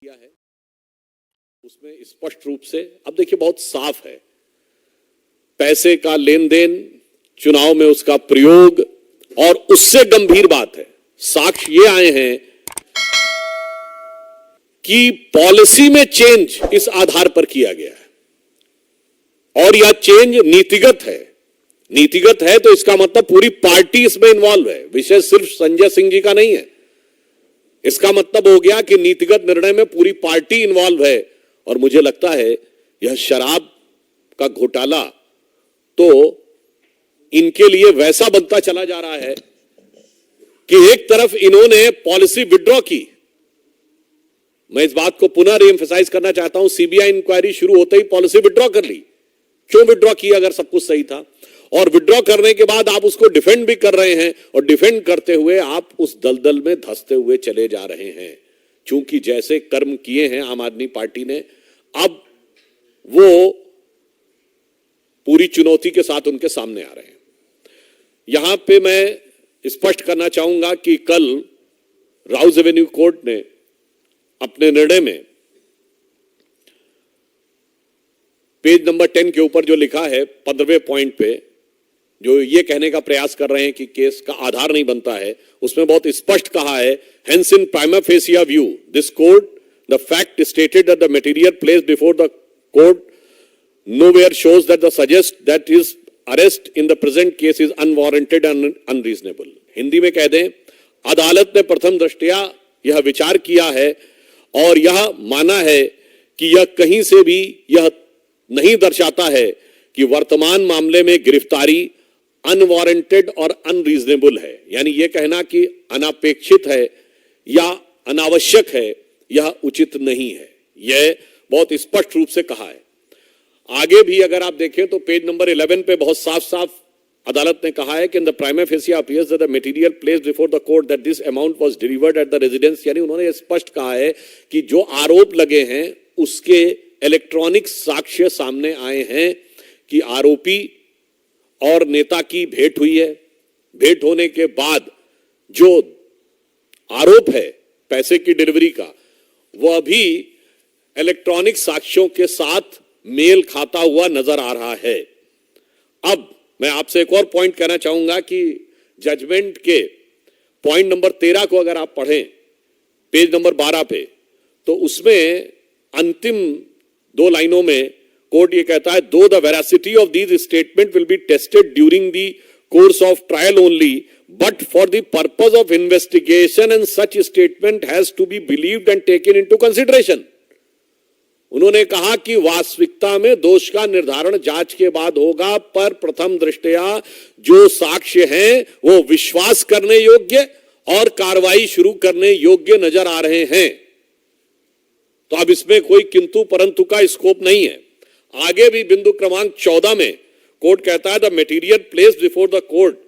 किया है उसमें स्पष्ट रूप से अब देखिए बहुत साफ है, पैसे का लेन देन, चुनाव में उसका प्रयोग, और उससे गंभीर बात है, साक्ष्य ये आए हैं कि पॉलिसी में चेंज इस आधार पर किया गया है और यह चेंज नीतिगत है। नीतिगत है तो इसका मतलब पूरी पार्टी इसमें इन्वॉल्व है, विषय सिर्फ संजय सिंह जी का नहीं है। इसका मतलब हो गया कि नीतिगत निर्णय में पूरी पार्टी इन्वॉल्व है। और मुझे लगता है यह शराब का घोटाला तो इनके लिए वैसा बनता चला जा रहा है कि एक तरफ इन्होंने पॉलिसी विड्रॉ की। मैं इस बात को पुनः रीएम्फसाइज करना चाहता हूं, सीबीआई इंक्वायरी शुरू होते ही पॉलिसी विड्रॉ कर ली। क्यों विड्रॉ किया अगर सब कुछ सही था? और विड्रॉ करने के बाद आप उसको डिफेंड भी कर रहे हैं और डिफेंड करते हुए आप उस दलदल में धंसते हुए चले जा रहे हैं। चूंकि जैसे कर्म किए हैं आम आदमी पार्टी ने, अब वो पूरी चुनौती के साथ उनके सामने आ रहे हैं। यहां पे मैं स्पष्ट करना चाहूंगा कि कल राउज एवेन्यू कोर्ट ने अपने निर्णय में पेज नंबर 10 के ऊपर जो लिखा है 15वें पॉइंट पे, जो ये कहने का प्रयास कर रहे हैं कि केस का आधार नहीं बनता है, उसमें बहुत स्पष्ट कहा है, hence in prima fascia view this court the fact stated that the material placed before the court nowhere shows that the suggest that his arrest in the present case is unwarranted and unreasonable। Hindi में कह दें, अदालत ने प्रथम दृष्टया यह विचार किया है और यह माना है कि यह कहीं से भी यह नहीं दर्शाता है कि वर्तमान मामले में गिरफ्तारी अनवारंटेड और अनरीजनेबल है। यानी यह कहना कि अनापेक्षित है या अनावश्यक है, यह उचित नहीं है। यह बहुत स्पष्ट रूप से कहा है। आगे भी अगर आप देखें तो पेज नंबर 11 पे बहुत साफ साफ अदालत ने कहा है कि in the prima fascia appears that the material placed before the court that this amount was delivered at the residence. यानी उन्होंने स्पष्ट कहा है कि जो आरोप लगे हैं उसके इलेक्ट्रॉनिक साक्ष्य सामने आए हैं कि आरोपी और नेता की भेंट हुई है। भेंट होने के बाद जो आरोप है पैसे की डिलीवरी का, वह भी इलेक्ट्रॉनिक साक्ष्यों के साथ मेल खाता हुआ नजर आ रहा है। अब मैं आपसे एक और पॉइंट कहना चाहूंगा कि जजमेंट के पॉइंट नंबर 13 को अगर आप पढ़ें पेज नंबर 12 पे, तो उसमें अंतिम 2 लाइनों में कोर्ट ये कहता है, though the veracity of these statement will be tested during the course of trial only but for the purpose of investigation and such statement has to be believed and taken into consideration. उन्होंने कहा कि वास्तविकता में दोष का निर्धारण जांच के बाद होगा, पर प्रथम दृष्टया जो साक्ष्य हैं वो विश्वास करने योग्य और कार्रवाई शुरू करने योग्य नजर आ रहे हैं। तो अब इसमें कोई किंतु परंतु का स्कोप नहीं है। आगे भी बिंदु क्रमांक 14 में कोर्ट कहता है, the material placed before the court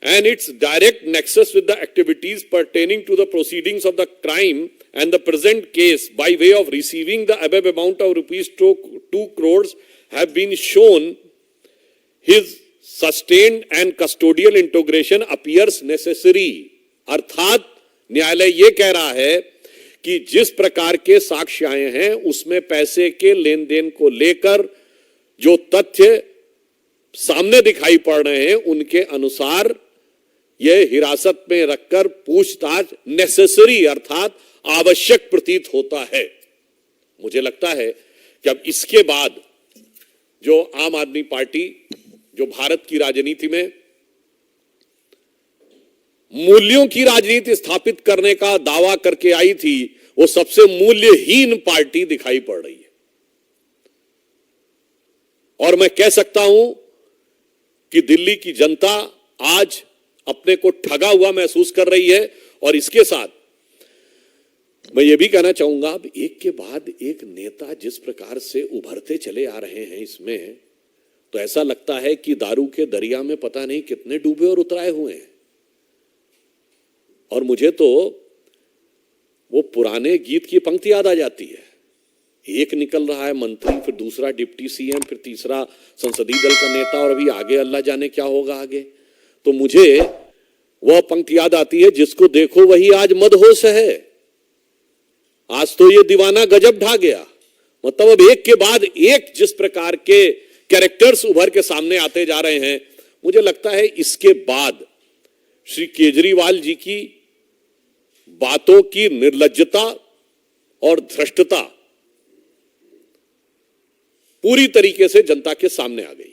and its direct nexus with the activities pertaining to the proceedings of the crime and the present case by way of receiving the above amount of rupees 2 crores have been shown his sustained and custodial integration appears necessary। अर्थात न्यायालय ये कह रहा है कि जिस प्रकार के साक्ष्य आए हैं उसमें पैसे के लेन देन को लेकर जो तथ्य सामने दिखाई पड़ रहे हैं उनके अनुसार यह हिरासत में रखकर पूछताछ नेसेसरी अर्थात आवश्यक प्रतीत होता है। मुझे लगता है कि अब इसके बाद जो आम आदमी पार्टी जो भारत की राजनीति में मूल्यों की राजनीति स्थापित करने का दावा करके आई थी, वो सबसे मूल्यहीन पार्टी दिखाई पड़ रही है। और मैं कह सकता हूं कि दिल्ली की जनता आज अपने को ठगा हुआ महसूस कर रही है। और इसके साथ मैं ये भी कहना चाहूंगा, अब एक के बाद एक नेता जिस प्रकार से उभरते चले आ रहे हैं इसमें, तो ऐसा लगता है कि दारू के दरिया में पता नहीं कितने डूबे और उतराए हुए हैं। और मुझे तो वो पुराने गीत की पंक्ति याद आ जाती है, एक निकल रहा है मंत्री, फिर दूसरा डिप्टी सीएम, फिर तीसरा संसदीय दल का नेता, और अभी आगे अल्लाह जाने क्या होगा आगे। तो मुझे वह पंक्ति याद आती है, जिसको देखो वही आज मदहोश है। आज तो ये दीवाना गजब ढा गया। मतलब अब एक के बाद एक जिस प्रकार के कैरेक्टर्स उभर के सामने आते जा रहे हैं, मुझे लगता है इसके बाद श्री केजरीवाल जी की बातों की निर्लज्जता और धृष्टता पूरी तरीके से जनता के सामने आ गई।